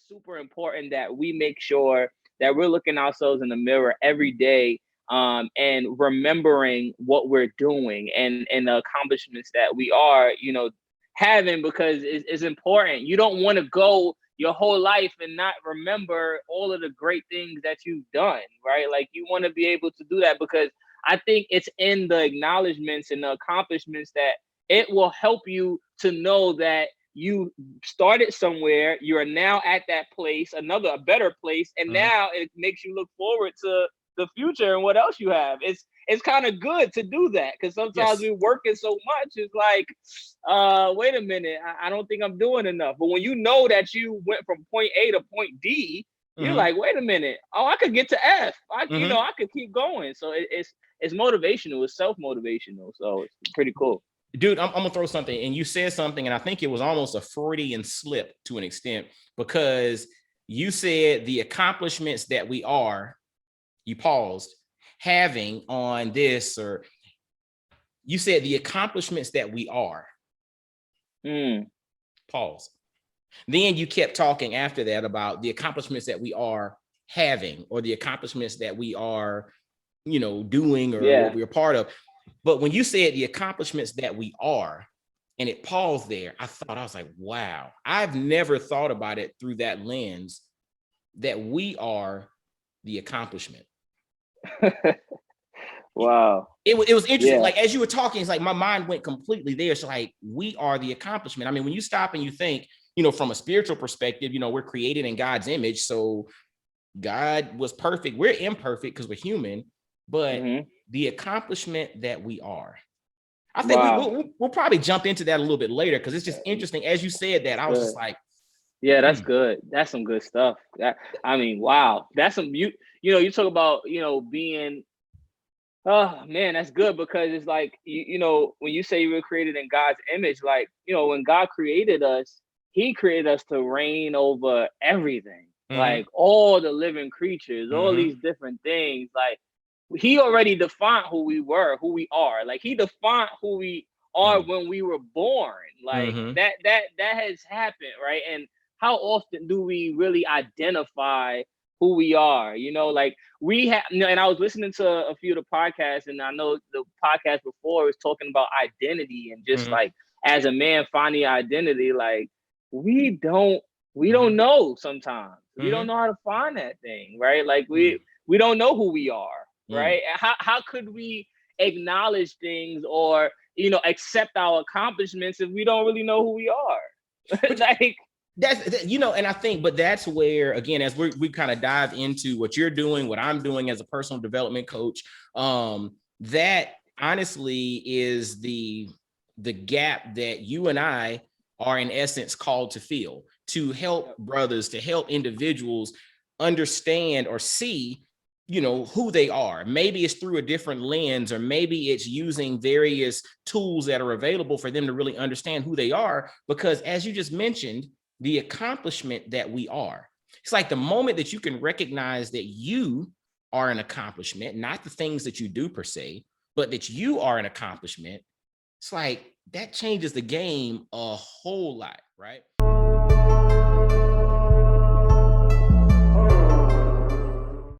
super important that we make sure that we're looking ourselves in the mirror every day, and remembering what we're doing and the accomplishments that we are, having, because it's important. You don't want to go your whole life and not remember all of the great things that you've done, right? Like, you want to be able to do that, because I think it's in the acknowledgments and the accomplishments that it will help you to know that you started somewhere, you're now at that place, a better place, and now it makes you look forward to the future and what else you have. It's kind of good to do that, because sometimes we're working so much, it's like, wait a minute, I don't think I'm doing enough. But when you know that you went from point A to point D, you're like, wait a minute, oh, I could get to F. I could keep going. So it's motivational, it's self-motivational. So it's pretty cool. Dude, I'm gonna throw something, and you said something, and I think it was almost a Freudian slip to an extent, because you said the accomplishments that we are, you paused, having on this, or you said the accomplishments that we are. Pause. Then you kept talking after that about the accomplishments that we are having, or the accomplishments that we are, doing, or what we're part of. But when you said the accomplishments that we are, and it paused there, I was like, wow, I've never thought about it through that lens, that we are the accomplishment. Wow. It was interesting. Like, as you were talking, it's like my mind went completely there. So like, we are the accomplishment. I mean, when you stop and you think, from a spiritual perspective, we're created in God's image. So God was perfect. We're imperfect because we're human, but the accomplishment that we are. I think we'll probably jump into that a little bit later, because it's just interesting. As you said that, I was just like, yeah, that's good. That's some good stuff. Wow. That's some, you talk about, being, oh man, that's good, because it's like, when you say you were created in God's image, like, when God created us, he created us to reign over everything, like all the living creatures, all these different things. Like, he already defined who we are. Like, he defined who we are when we were born. Like, that has happened, right? And how often do we really identify who we are? Like, we have, and I was listening to a few of the podcasts, and I know the podcast before was talking about identity, and just like, as a man finding identity, like, we don't know sometimes. We don't know how to find that thing, right? Like, we don't know who we are. Right? How could we acknowledge things, or accept our accomplishments, if we don't really know who we are? Like, that's and I think, but that's where, again, as we kind of dive into what you're doing, what I'm doing as a personal development coach, that honestly is the gap that you and I are in essence called to fill, to help brothers, to help individuals understand or see who they are. Maybe it's through a different lens, or maybe it's using various tools that are available for them to really understand who they are. Because as you just mentioned, the accomplishment that we are, it's like the moment that you can recognize that you are an accomplishment, not the things that you do per se, but that you are an accomplishment. It's like that changes the game a whole lot, right?